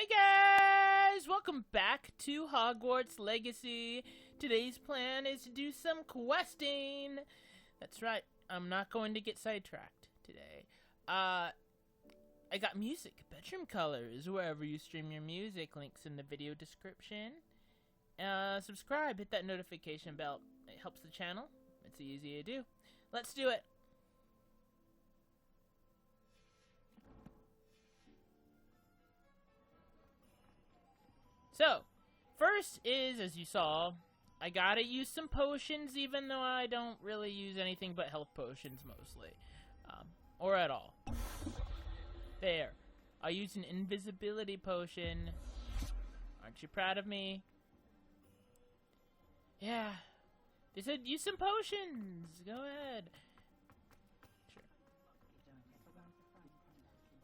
Hey guys! Welcome back to Hogwarts Legacy. Today's plan is to do some questing. That's right, I'm not going to get sidetracked today. I got music, bedroom colors, wherever you stream your music. Links in the video description. Subscribe, hit that notification bell. It helps the channel. It's easy to do. Let's do it. So, first is, as you saw, I gotta use some potions, even though I don't really use anything but health potions mostly. Or at all. There. I used an invisibility potion. Aren't you proud of me? Yeah. They said use some potions. Go ahead. Sure.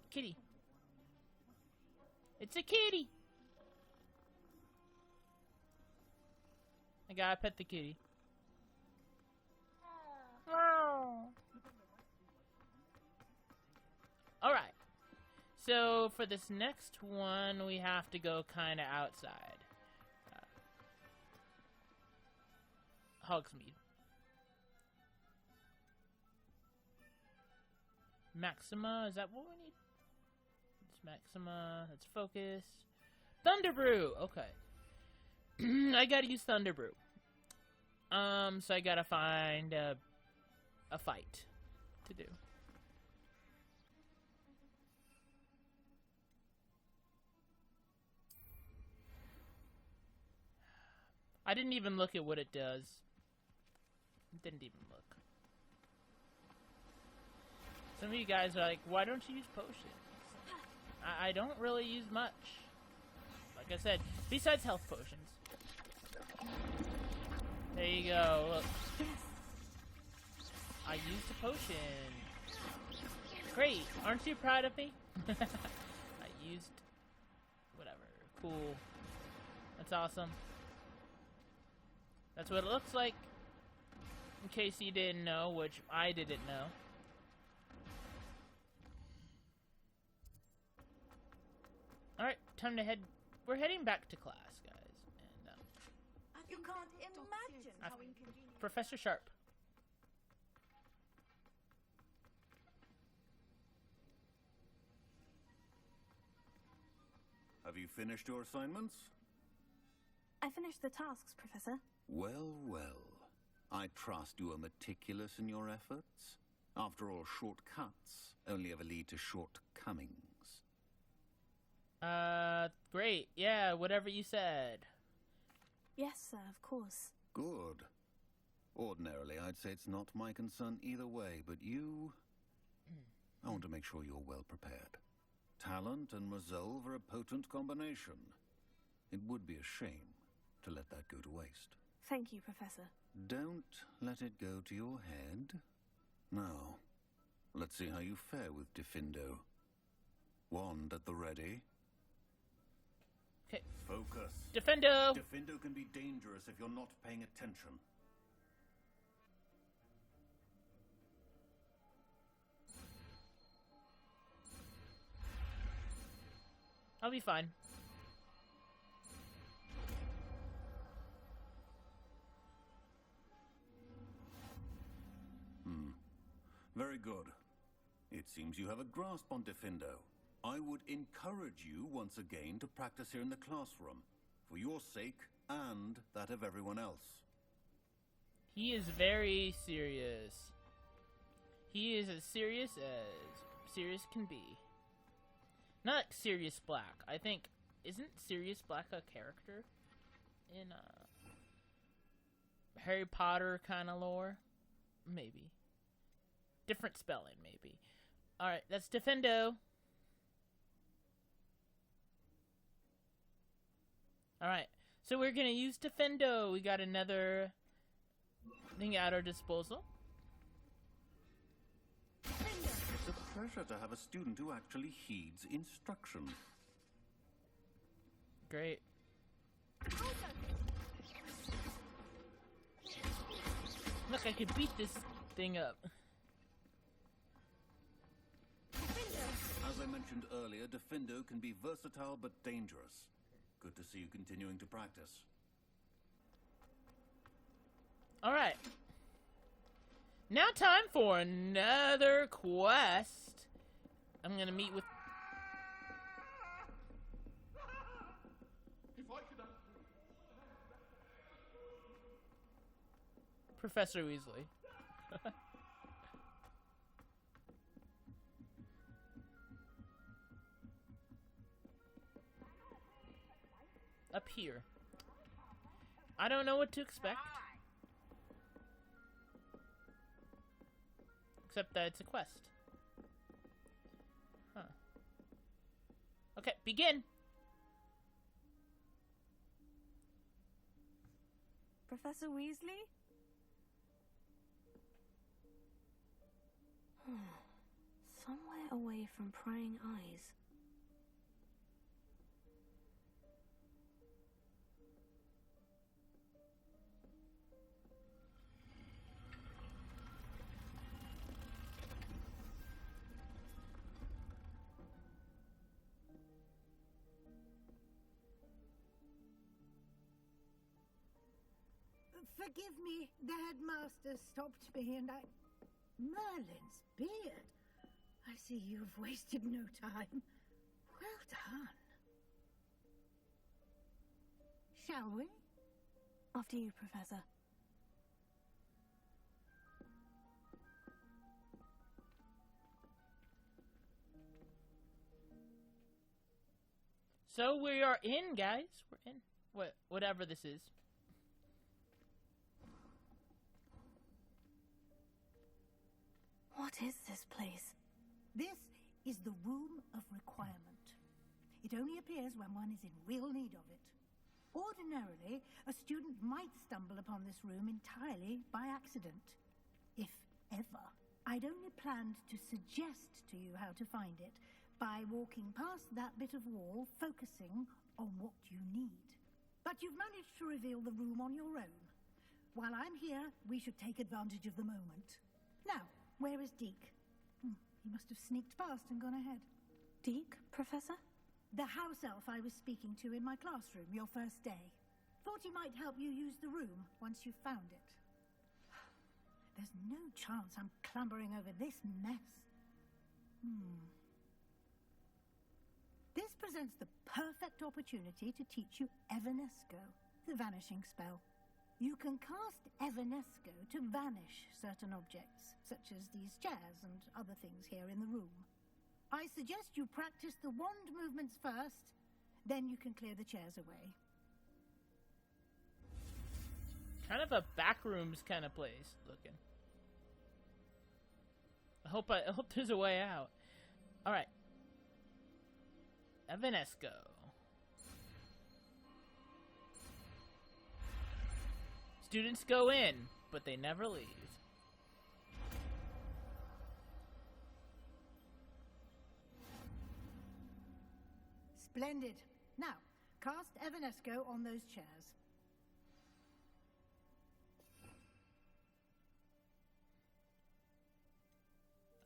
Kitty. It's a kitty. I gotta pet the kitty. Alright. So, for this next one, we have to go kind of outside. Hogsmeade. Maxima, is that what we need? It's Maxima, let's focus. Thunderbrew, okay. I gotta use Thunderbrew. So I gotta find a fight to do. I didn't even look at what it does. Didn't even look. Some of you guys are like, why don't you use potions? I don't really use much. Like I said, besides health potions. There you go, look. I used a potion. Great, aren't you proud of me? I used... whatever, cool. That's awesome. That's what it looks like. In case you didn't know, which I didn't know. Alright, time to head... We're heading back to class, guys. And, you can't imagine how inconvenient. Professor Sharp. Have you finished your assignments? I finished the tasks, Professor. Well, well. I trust you are meticulous in your efforts. After all, shortcuts only ever lead to shortcomings. Great. Yeah, whatever you said. Yes, sir, of course. Good. Ordinarily, I'd say it's not my concern either way, but you... I want to make sure you're well prepared. Talent and resolve are a potent combination. It would be a shame to let that go to waste. Thank you, Professor. Don't let it go to your head. Now, let's see how you fare with Diffindo. Wand at the ready. Okay. Focus. Diffindo! Diffindo can be dangerous if you're not paying attention. I'll be fine. Very good. It seems you have a grasp on Diffindo. I would encourage you once again to practice here in the classroom, for your sake and that of everyone else. He is very serious. He is as serious can be. Not Sirius Black. I think, isn't Sirius Black a character in Harry Potter kind of lore? Maybe. Different spelling, maybe. Alright, that's Diffindo. Alright, so we're gonna use Diffindo. We got another thing at our disposal. It's a pleasure to have a student who actually heeds instruction. Great. Look, I could beat this thing up. As I mentioned earlier, Defendo can be versatile but dangerous. Good to see you continuing to practice. Alright. Now time for another quest. I'm gonna meet with... Professor Weasley. Up here. I don't know what to expect. Except that it's a quest. Huh. Okay, begin! Professor Weasley? Somewhere away from prying eyes. Forgive me, the headmaster stopped me and Merlin's beard. I see you've wasted no time. Well done. Shall we? After you, Professor. So we are in, guys. We're in. Whatever this is. What is this place? This is the Room of Requirement. It only appears when one is in real need of it. Ordinarily, a student might stumble upon this room entirely by accident. If ever. I'd only planned to suggest to you how to find it by walking past that bit of wall, focusing on what you need. But you've managed to reveal the room on your own. While I'm here, we should take advantage of the moment. Now, where is Deke? He must have sneaked past and gone ahead. Deke, Professor? The house elf I was speaking to in my classroom your first day. Thought he might help you use the room once you found it. There's no chance I'm clambering over this mess. This presents the perfect opportunity to teach you Evanesco, the vanishing spell. You can cast Evanesco to vanish certain objects, such as these chairs and other things here in the room. I suggest you practice the wand movements first, then you can clear the chairs away. Kind of a backrooms kind of place looking. I hope there's a way out. Alright. Evanesco. Students go in, but they never leave. Splendid. Now, cast Evanesco on those chairs.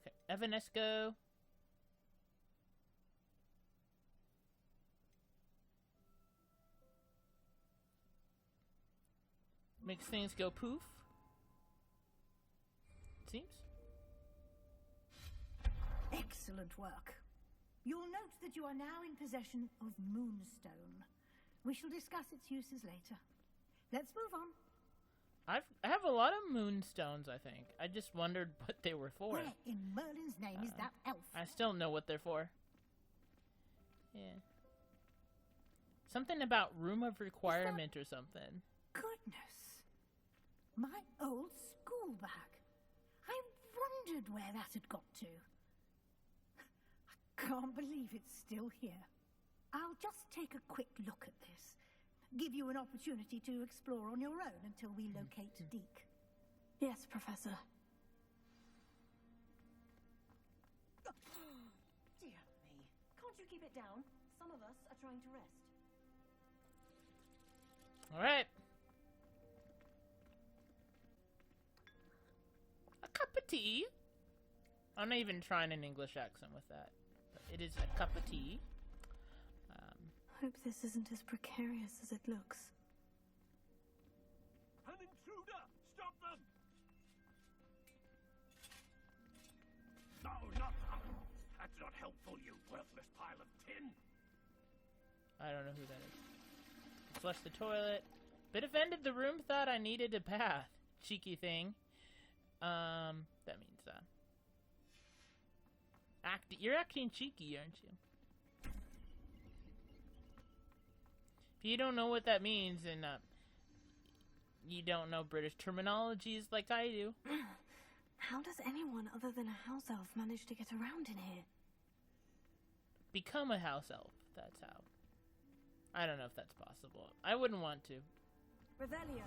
Okay, Evanesco. Makes things go poof. Seems. Excellent work. You'll note that you are now in possession of Moonstone. We shall discuss its uses later. Let's move on. I have a lot of moonstones, I think. I just wondered what they were for. Where in Merlin's name is that elf? I still know what they're for. Yeah. Something about room of requirement or something. Goodness. My old school bag. I wondered where that had got to. I can't believe it's still here. I'll just take a quick look at this. Give you an opportunity to explore on your own until we locate Deke. Yes, Professor. Dear me. Can't you keep it down? Some of us are trying to rest. Alright. A cup of tea. I'm not even trying an English accent with that. But it is a cup of tea. Hope this isn't as precarious as it looks. An intruder! Stop them! No, not that. That's not helpful, you worthless pile of tin. I don't know who that is. Flush the toilet. Bit offended the room thought I needed a bath. Cheeky thing. That means, you're acting cheeky, aren't you? If you don't know what that means, and you don't know British terminologies like I do. How does anyone other than a house elf manage to get around in here? Become a house elf, that's how. I don't know if that's possible. I wouldn't want to. Revelio.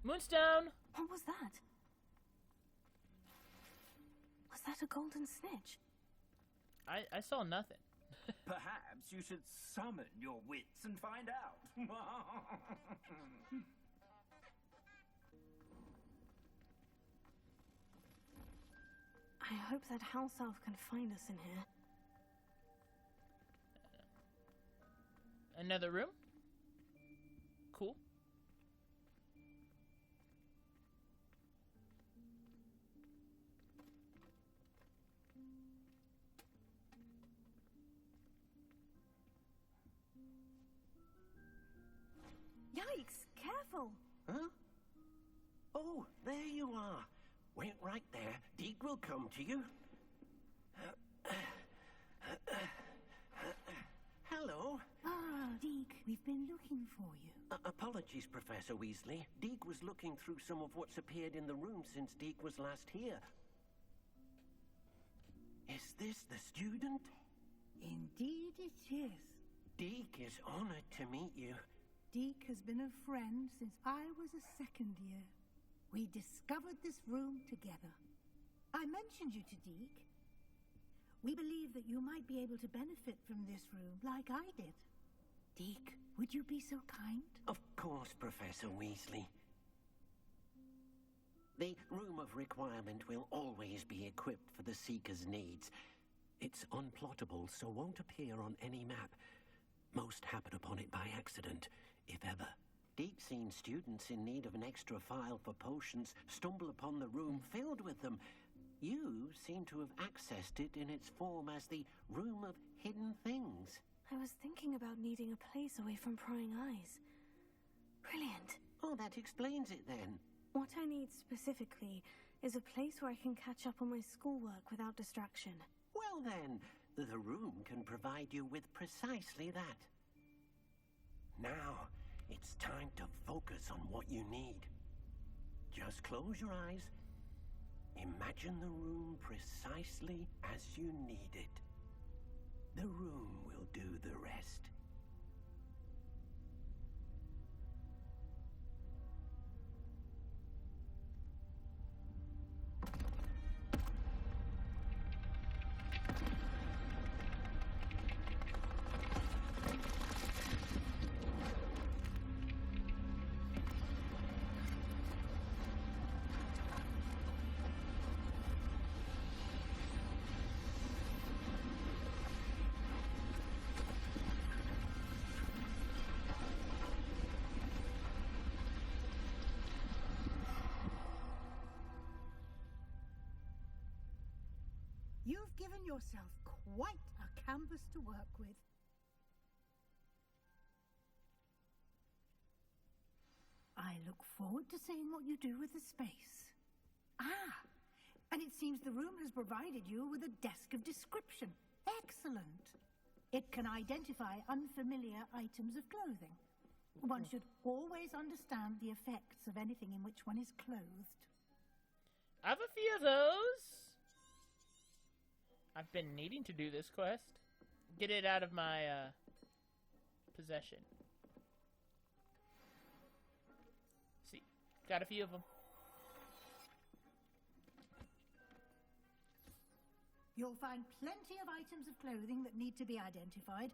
Moonstone! What was that? Was that a golden snitch? I saw nothing. Perhaps you should summon your wits and find out. I hope that house elf can find us in here. Another room? Cool. Yikes! Careful! Huh? Oh, there you are. Wait right there. Deke will come to you. Hello. Ah, Deke, we've been looking for you. Apologies, Professor Weasley. Deke was looking through some of what's appeared in the room since Deke was last here. Is this the student? Indeed it is. Deke is honored to meet you. Deke has been a friend since I was a second year. We discovered this room together. I mentioned you to Deke. We believe that you might be able to benefit from this room like I did. Deke, would you be so kind? Of course, Professor Weasley. The Room of Requirement will always be equipped for the Seeker's needs. It's unplottable, so won't appear on any map. Most happen upon it by accident, if ever. Deke's seen students in need of an extra file for potions stumble upon the room filled with them. You seem to have accessed it in its form as the Room of Hidden Things. I was thinking about needing a place away from prying eyes. Brilliant. Oh, that explains it then. What I need specifically is a place where I can catch up on my schoolwork without distraction. Well then, the room can provide you with precisely that. Now, it's time to focus on what you need. Just close your eyes. Imagine the room precisely as you need it. The room will do the rest. You've given yourself quite a canvas to work with. I look forward to seeing what you do with the space. Ah, and it seems the room has provided you with a desk of description. Excellent. It can identify unfamiliar items of clothing. One should always understand the effects of anything in which one is clothed. I have a few of those. I've been needing to do this quest. Get it out of my possession. See, got a few of them. You'll find plenty of items of clothing that need to be identified.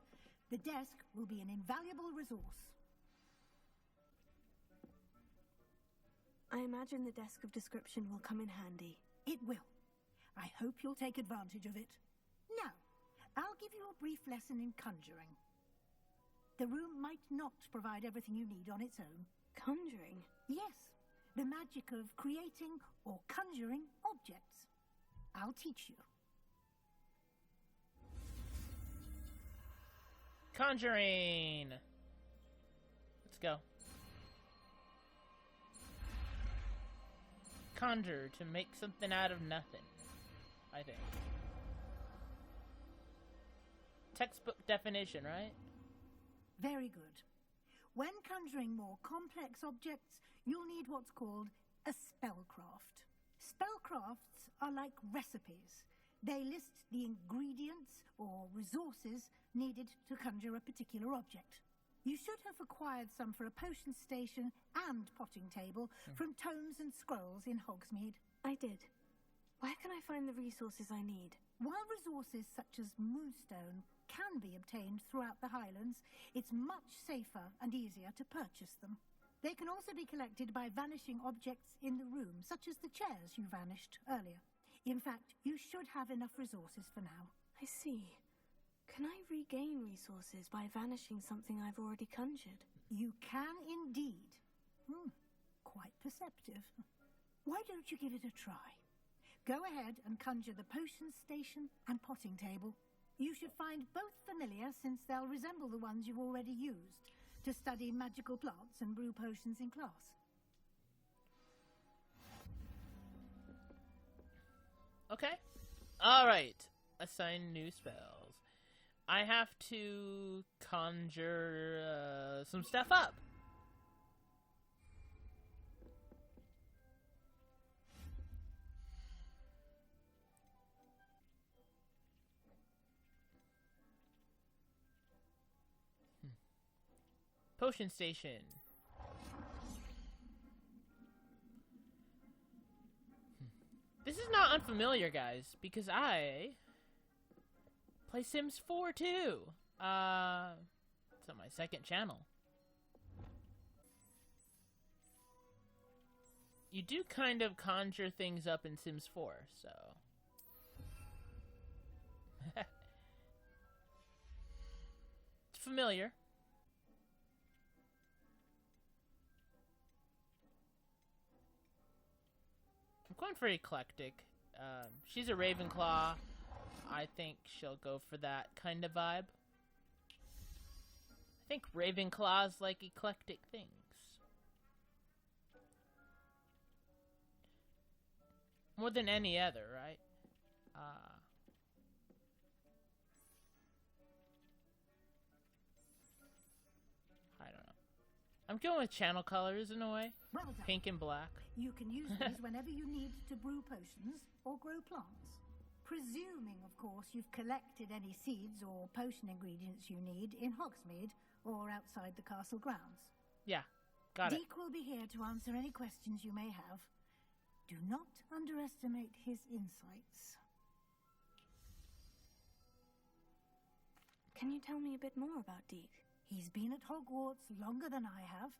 The desk will be an invaluable resource. I imagine the desk of description will come in handy. It will. I hope you'll take advantage of it. Now, I'll give you a brief lesson in conjuring. The room might not provide everything you need on its own. Conjuring? Yes, the magic of creating or conjuring objects. I'll teach you. Conjuring! Let's go. Conjure to make something out of nothing, I think. Textbook definition, right? Very good. When conjuring more complex objects, you'll need what's called a spellcraft. Spellcrafts are like recipes. They list the ingredients or resources needed to conjure a particular object. You should have acquired some for a potion station and potting table from tomes and scrolls in Hogsmeade. I did. Where can I find the resources I need? While resources such as moonstone can be obtained throughout the Highlands, it's much safer and easier to purchase them. They can also be collected by vanishing objects in the room, such as the chairs you vanished earlier. In fact, you should have enough resources for now. I see. Can I regain resources by vanishing something I've already conjured? You can indeed. Quite perceptive. Why don't you give it a try? Go ahead and conjure the potion station and potting table. You should find both familiar, since they'll resemble the ones you've already used to study magical plants and brew potions in class. Okay. Alright. Assign new spells. I have to conjure some stuff up. Potion station. This is not unfamiliar, guys, because I play Sims 4 too. It's on my second channel. You do kind of conjure things up in Sims 4, so... It's familiar. I'm going for eclectic. She's a Ravenclaw. I think she'll go for that kind of vibe. I think Ravenclaws like eclectic things. More than any other, right? I don't know. I'm going with channel colors in a way. Well done. Pink and black. You can use these whenever you need to brew potions or grow plants. Presuming, of course, you've collected any seeds or potion ingredients you need in Hogsmeade or outside the castle grounds. Yeah, got it. Deke will be here to answer any questions you may have. Do not underestimate his insights. Can you tell me a bit more about Deke? He's been at Hogwarts longer than I have,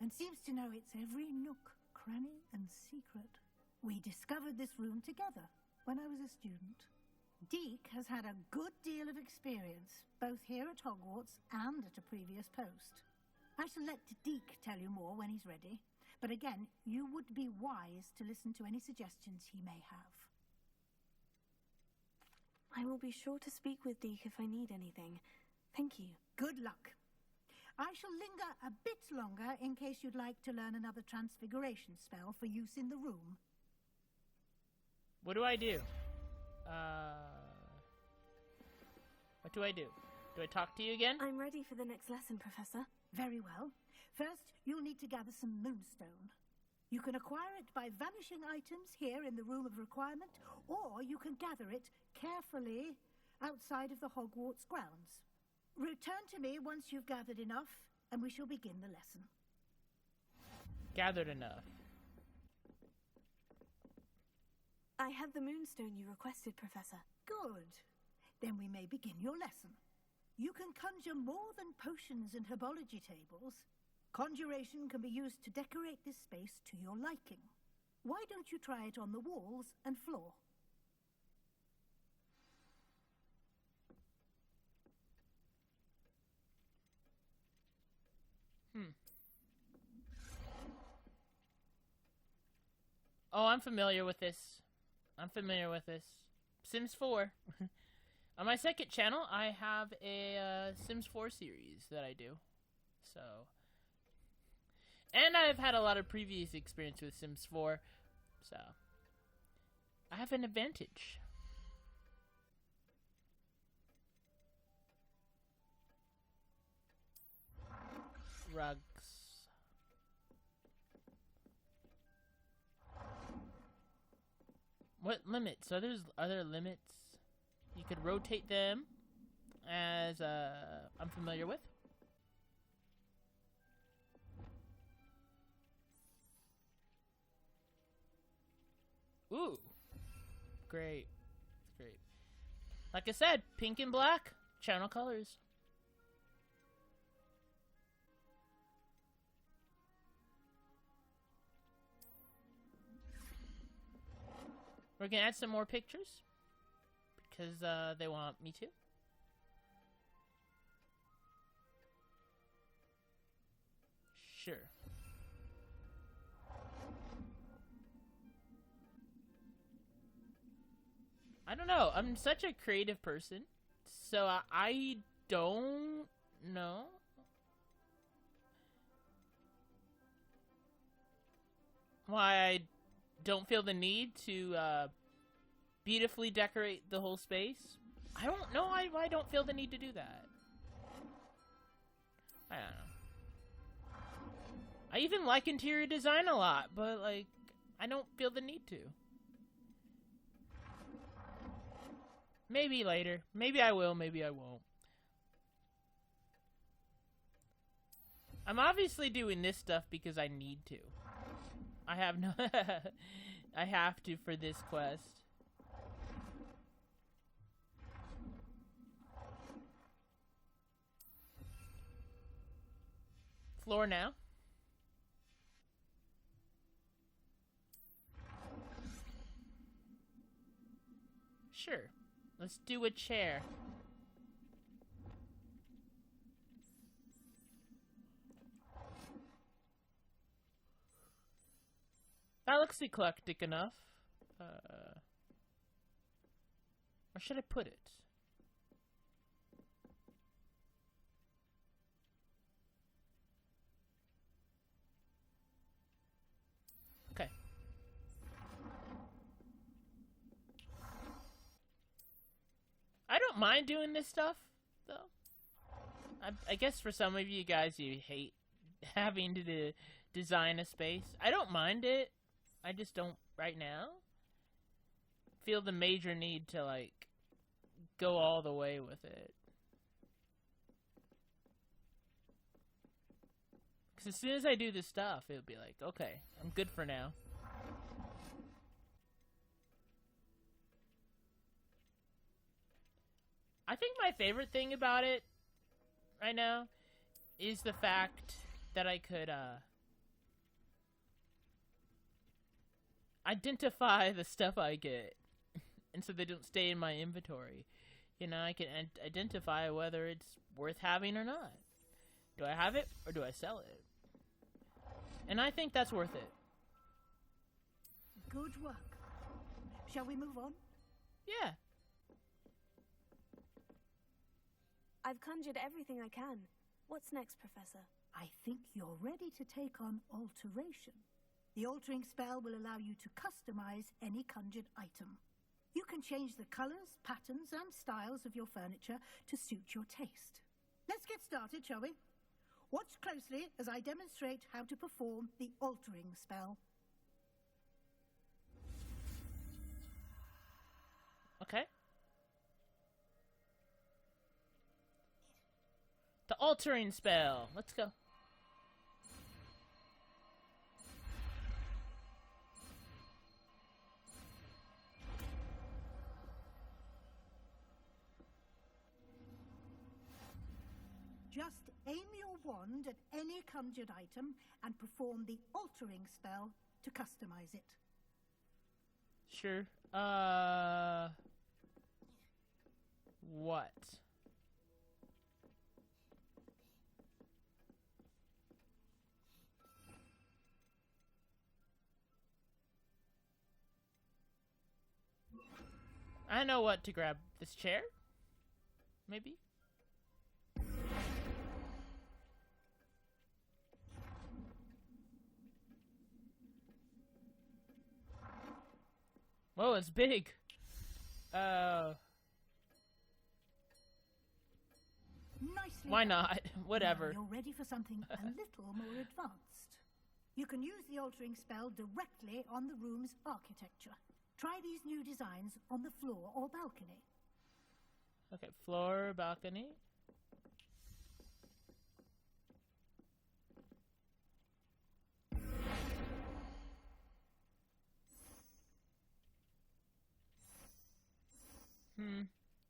and seems to know its every nook, cranny, and secret. We discovered this room together when I was a student. Deke has had a good deal of experience, both here at Hogwarts and at a previous post. I shall let Deke tell you more when he's ready, but again, you would be wise to listen to any suggestions he may have. I will be sure to speak with Deke if I need anything. Thank you. Good luck. I shall linger a bit longer in case you'd like to learn another transfiguration spell for use in the room. What do I do? What do I do? Do I talk to you again? I'm ready for the next lesson, Professor. Very well. First, you'll need to gather some moonstone. You can acquire it by vanishing items here in the Room of Requirement, or you can gather it carefully outside of the Hogwarts grounds. Return to me once you've gathered enough, and we shall begin the lesson. Gathered enough. I have the moonstone you requested, Professor. Good. Then we may begin your lesson. You can conjure more than potions and herbology tables. Conjuration can be used to decorate this space to your liking. Why don't you try it on the walls and floor? Oh, I'm familiar with this. Sims 4. On my second channel, I have a Sims 4 series that I do. So, and I've had a lot of previous experience with Sims 4. So, I have an advantage. Rugs. What limits? Are there limits? You could rotate them, as I'm familiar with. Ooh, great, great. Like I said, pink and black, channel colors. We're gonna add some more pictures because they want me to. Sure. I don't know. I'm such a creative person, so I don't know. Why I don't feel the need to beautifully decorate the whole space. I don't know why I don't feel the need to do that. I don't know. I even like interior design a lot, but like, I don't feel the need to. Maybe later. Maybe I will, maybe I won't. I'm obviously doing this stuff because I need to. I have no... I have to for this quest. Floor now. Sure. Let's do a chair. That looks eclectic enough. Where should I put it? Okay. I don't mind doing this stuff, though. I guess for some of you guys, you hate having to design a space. I don't mind it. I just don't, right now, feel the major need to, like, go all the way with it. Because as soon as I do this stuff, it'll be like, okay, I'm good for now. I think my favorite thing about it right now is the fact that I could, identify the stuff I get, and so they don't stay in my inventory. You know, I can identify whether it's worth having or not. Do I have it, or do I sell it? And I think that's worth it. Good work. Shall we move on? Yeah. I've conjured everything I can. What's next, Professor? I think you're ready to take on alteration. The altering spell will allow you to customize any conjured item. You can change the colors, patterns, and styles of your furniture to suit your taste. Let's get started, shall we? Watch closely as I demonstrate how to perform the altering spell. Okay. The altering spell. Let's go. Just Just aim your wand at any conjured item and perform the altering spell to customize it. Sure. What? I know what to grab. This chair? Maybe? Whoa, it's big. Nicely Why done. not? Whatever. Now you're ready for something a little more advanced. You can use the altering spell directly on the room's architecture. Try these new designs on the floor or balcony. Okay, floor, balcony.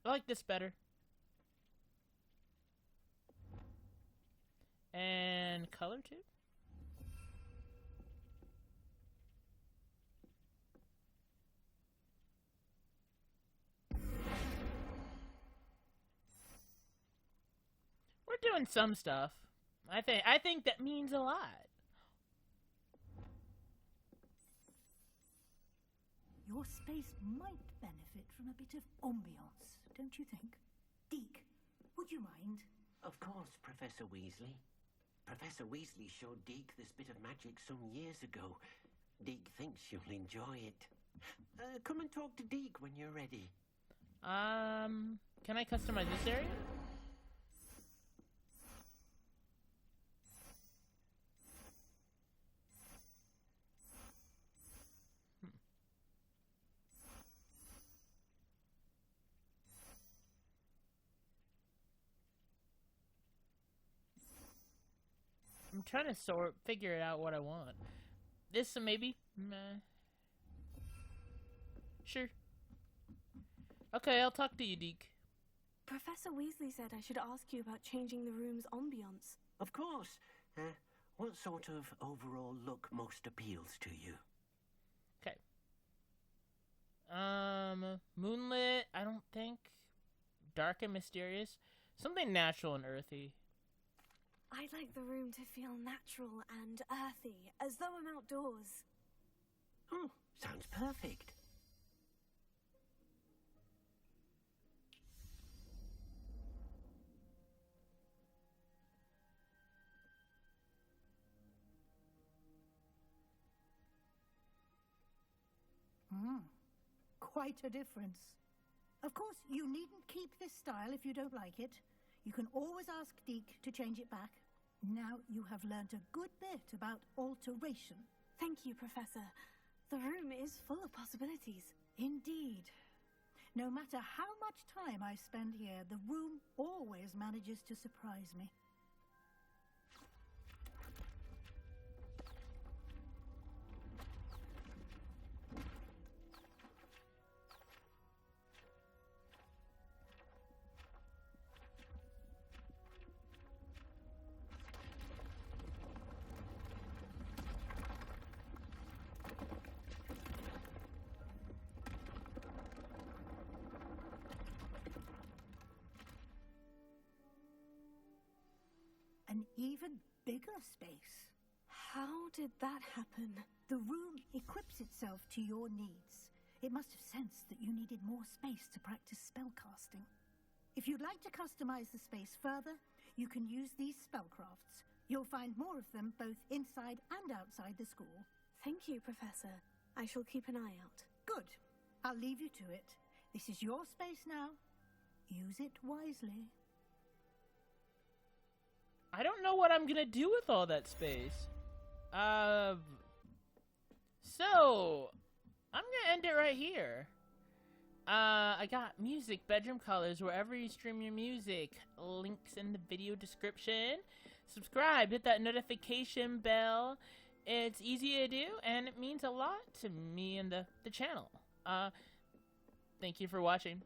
I like this better. And color too? We're doing some stuff. I think that means a lot. Your space might benefit from a bit of ambiance, don't you think? Deke, would you mind? Of course, Professor Weasley. Professor Weasley showed Deke this bit of magic some years ago. Deke thinks you'll enjoy it. Come and talk to Deke when you're ready. Can I customize this area? I'm trying to figure it out what I want. This maybe? Meh. Sure. Okay, I'll talk to you, Deke. Professor Weasley said I should ask you about changing the room's ambiance. Of course. What sort of overall look most appeals to you? Okay. Moonlit, I don't think. Dark and mysterious. Something natural and earthy. I'd like the room to feel natural and earthy, as though I'm outdoors. Oh, sounds perfect. Quite a difference. Of course, you needn't keep this style if you don't like it. You can always ask Deke to change it back. Now you have learnt a good bit about alteration. Thank you, Professor. The room is full of possibilities. Indeed. No matter how much time I spend here, the room always manages to surprise me. An even bigger space. How did that happen? The room equips itself to your needs. It must have sensed that you needed more space to practice spellcasting. If you'd like to customize the space further, you can use these spellcrafts. You'll find more of them both inside and outside the school. Thank you, Professor. I shall keep an eye out. Good. I'll leave you to it. This is your space now. Use it wisely. I don't know what I'm gonna do with all that space. So I'm gonna end it right here. I got music, bedroom colors, wherever you stream your music. Links in the video description. Subscribe, hit that notification bell. It's easy to do, and it means a lot to me and the channel. Thank you for watching.